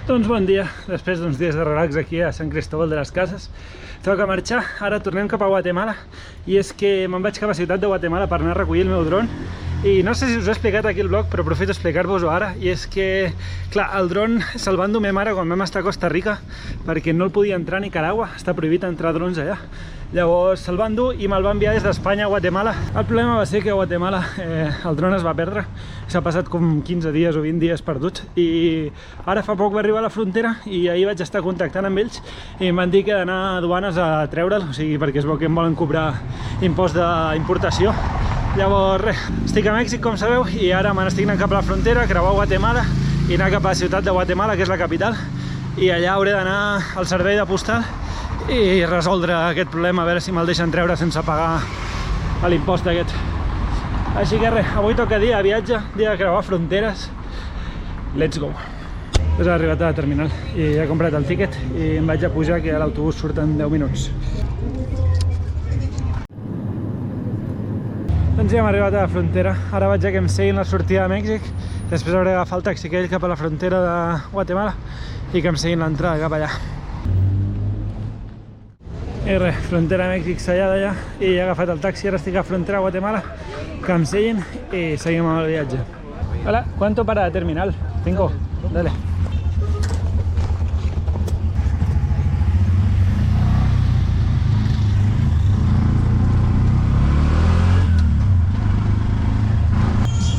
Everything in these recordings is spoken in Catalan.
Doncs bon dia, després d'uns dies de relax aquí a Sant Cristóbal de les Cases. Toca marxar, ara tornem cap a Guatemala i és que me'n vaig cap a la ciutat de Guatemala per anar a recollir el meu dron i no sé si us ho he explicat aquí al blog, però aprofito a explicar-vos-ho ara i és que, clar, el dron se'l va endur ma mare quan vam estar a Costa Rica perquè no el podia entrar a Nicaragua, està prohibit entrar drons allà. Llavors se'l va endur i me'l va enviar des d'Espanya a Guatemala. El problema va ser que a Guatemala el dron es va perdre, s'ha passat com 15 dies o 20 dies perduts i ara fa poc va arribar a la frontera i ahir vaig estar contactant amb ells i em van dir que he d'anar a duanes a treure'l, o sigui, perquè es veu que em volen cobrar impost d'importació. Llavors, res, estic a Mèxic, com sabeu, i ara me n'estic anant cap a la frontera, creuar Guatemala i anar cap a la ciutat de Guatemala, que és la capital, i allà hauré d'anar al servei de postal i resoldre aquest problema, a veure si me'l deixen treure sense pagar l'impost aquest. Així que res, avui toca dia de viatge, dia de creuar fronteres. Let's go! He arribat a la terminal i he comprat el tiquet i em vaig a pujar, que a l'autobús surten 10 minuts. Doncs ja hem arribat a la frontera. Ara vaig a que em seguin la sortida de Mèxic, després hauré d'agafar el taxi aquell cap a la frontera de Guatemala i que em seguin l'entrada cap allà. I res, frontera de Mèxic sellada ja i he agafat el taxi, ara estic a frontera de Guatemala, que em seguin i seguim amb el viatge. Hola, ¿cuánto para la terminal? 5, dale.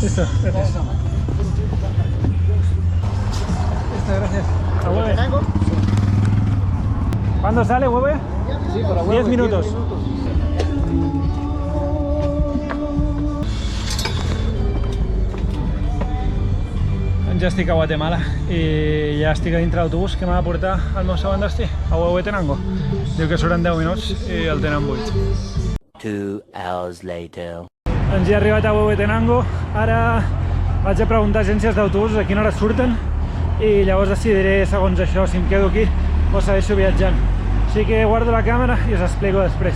Listo, gracias. Listo, gracias. ¿A Hueve? ¿Cuándo sale, Hueve? Sí, para 10 minutos. Doncs ja estic a Guatemala i ja estic a dintre l'autobús que m'ha de portar al meu segon destí, a Huehuetenango. Diu que suren 10 minuts i el tenen 8. 2 hours later. Doncs ja he arribat a Huehuetenango, ara vaig a preguntar a agències d'autobús a quina hora surten i llavors decidiré segons això si em quedo aquí o segueixo viatjant. Així que guardo la càmera i us explico després.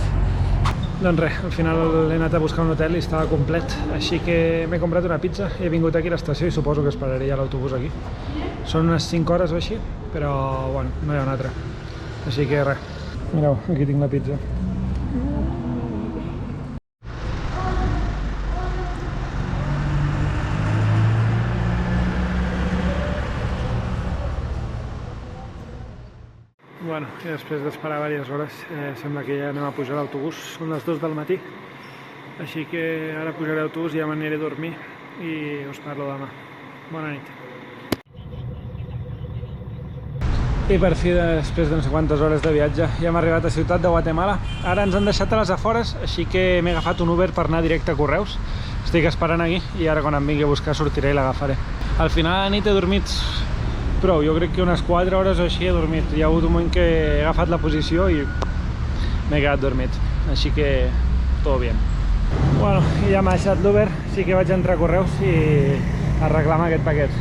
Doncs res, al final he anat a buscar un hotel i estava complet, així que m'he comprat una pizza i he vingut aquí a l'estació i suposo que esperaré ja l'autobús aquí. Són unes 5 hores o així, però bueno, no hi ha una altra. Així que res, mireu, aquí tinc la pizza. Bueno, i després d'esperar diverses hores sembla que ja anem a pujar a l'autobús, són les 2 del matí, així que ara pujaré a l'autobús i ja m'aniré a dormir i us parlo demà. Bona nit. I per fi, després de no sé quantes hores de viatge, ja hem arribat a Ciutat de Guatemala. Ara ens han deixat a les afores, així que m'he agafat un Uber per anar directe a Correus. Estic esperant aquí i ara quan em vingui a buscar sortiré i l'agafaré. Al final de la nit he dormit prou, jo crec que unes 4 hores o així he dormit. Hi ha hagut un moment que he agafat la posició i m'he quedat dormit, així que tot bé. Bueno, i ja m'ha deixat l'Uber, així que vaig entrar a Correus i a reclamar aquest paquet.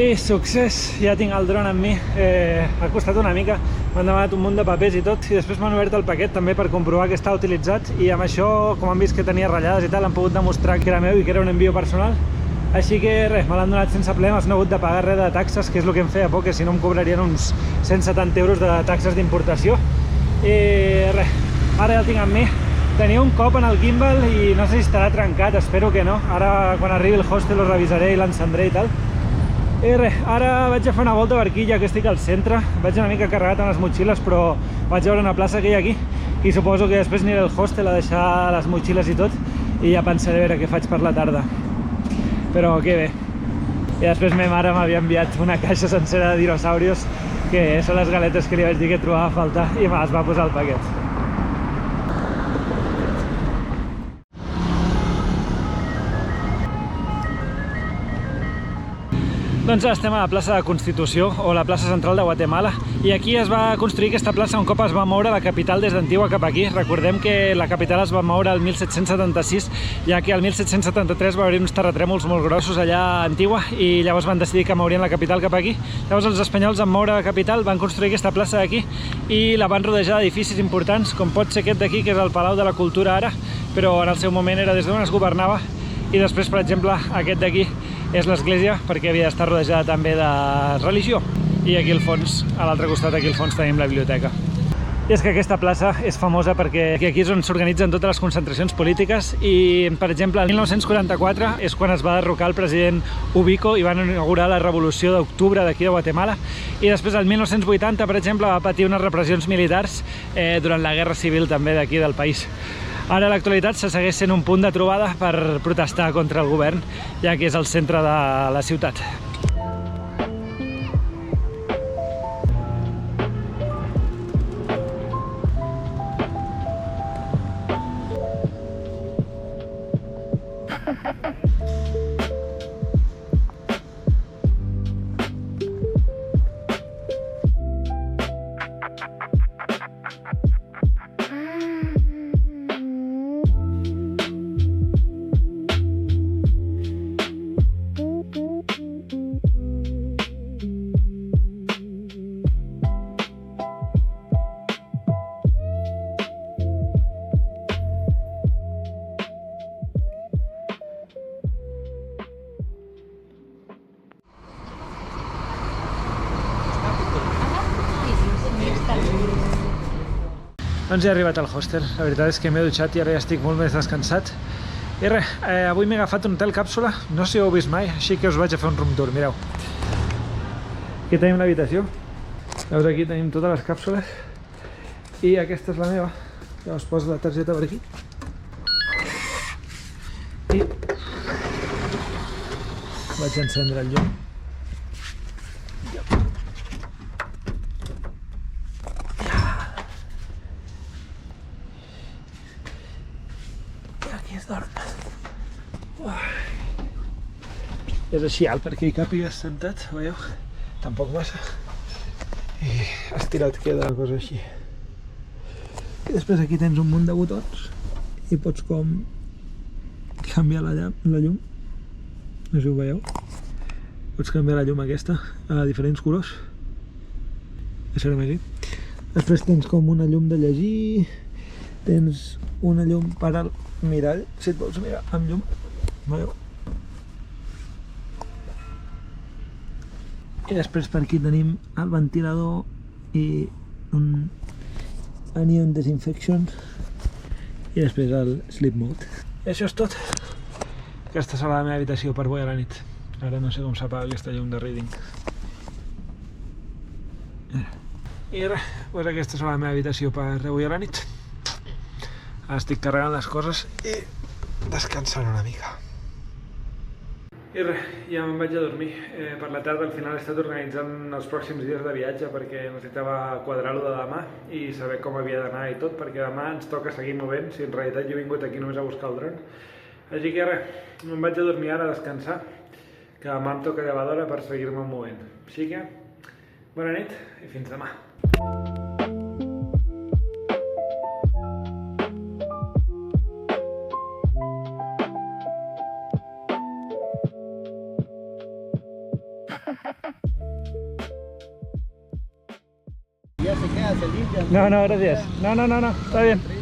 I succés, ja tinc el dron amb mi, ha costat una mica, m'han demanat un munt de papers i tot i després m'han obert el paquet també per comprovar que està utilitzat i amb això, com han vist que tenia ratllades i tal, han pogut demostrar que era meu i que era un envío personal, així que res, me l'han donat sense problemes, no he hagut de pagar res de taxes, que és el que em feia por, que si no em cobrarien uns 170 euros de taxes d'importació i res, ara ja el tinc amb mi. Tenia un cop en el gimbal i no sé si estarà trencat, espero que no, ara quan arribi el hostel ho revisaré i l'encendré i tal. I res, ara vaig a fer una volta per aquí, ja que estic al centre. Vaig una mica carregat amb les motxilles, però vaig veure una plaça que hi ha aquí i suposo que després aniré al hostel a deixar les motxilles i tot i ja pensaré a veure què faig per la tarda. Però que bé. I després ma mare m'havia enviat una caixa sencera de dinosaurios, que són les galetes que li vaig dir que trobava a faltar i me les va posar al paquet. Doncs estem a la plaça de Constitució, o la plaça central de Guatemala, i aquí es va construir aquesta plaça un cop es va moure la capital des d'Antigua cap aquí. Recordem que la capital es va moure el 1776, ja que el 1773 va haver uns terratrèmols molt grossos allà a Antigua, i llavors van decidir que mourien la capital cap aquí. Llavors els espanyols, en moure la capital, van construir aquesta plaça d'aquí, i la van rodejar d'edificis importants, com pot ser aquest d'aquí, que és el Palau de la Cultura ara, però en el seu moment era des d'on es governava, I després, per exemple, aquest d'aquí és l'església, perquè havia d'estar rodejada també de religió. I aquí al fons, a l'altre costat, aquí al fons tenim la biblioteca. I és que aquesta plaça és famosa perquè aquí és on s'organitzen totes les concentracions polítiques i, per exemple, el 1944 és quan es va derrocar el president Ubico i van inaugurar la revolució d'octubre d'aquí de Guatemala, i després el 1980, per exemple, va patir unes repressions militars durant la guerra civil també d'aquí del país. Ara a l'actualitat se segueix sent un punt de trobada per protestar contra el govern, ja que és el centre de la ciutat. Doncs ja he arribat al hostel, la veritat és que m'he dutxat i ara ja estic molt més descansat. I res, avui m'he agafat un hotel càpsula, no sé si ho heu vist mai, així que us vaig a fer un room tour, mireu. Aquí tenim l'habitació, veus, aquí tenim totes les càpsules i aquesta és la meva, llavors poso la targeta per aquí i vaig encendre el llum. És així alt perquè hi càpigues sentat, veieu? Tampoc massa. I estirat queda una cosa així. I després aquí tens un munt de botons i pots com canviar la llum. No sé si ho veieu. Pots canviar la llum aquesta a diferents colors. Deixarem aquí. Després tens com una llum de llegir, tens una llum per al mirall, si et vols mirar amb llum, veieu? I després per aquí tenim el ventilador i un anion disinfection i després el sleep mode. I això és tot. Aquesta serà la meva habitació per avui a la nit. Ara no sé com s'apaga aquesta llum de reading. I res, doncs aquesta serà la meva habitació per avui a la nit. Ara estic carregant les coses i descansant una mica. I res, ja me'n vaig a dormir. Per la tarda al final he estat organitzant els pròxims dies de viatge perquè necessitava quadrar-ho de demà i saber com havia d'anar i tot, perquè demà ens toca seguir movent, si en realitat jo he vingut aquí només a buscar el dron. Així que res, me'n vaig a dormir ara a descansar, que demà em toca llevar d'hora per seguir-me movent. Així que, bona nit i fins demà. ¿Ya se queda salir? No, gracias. No, está bien.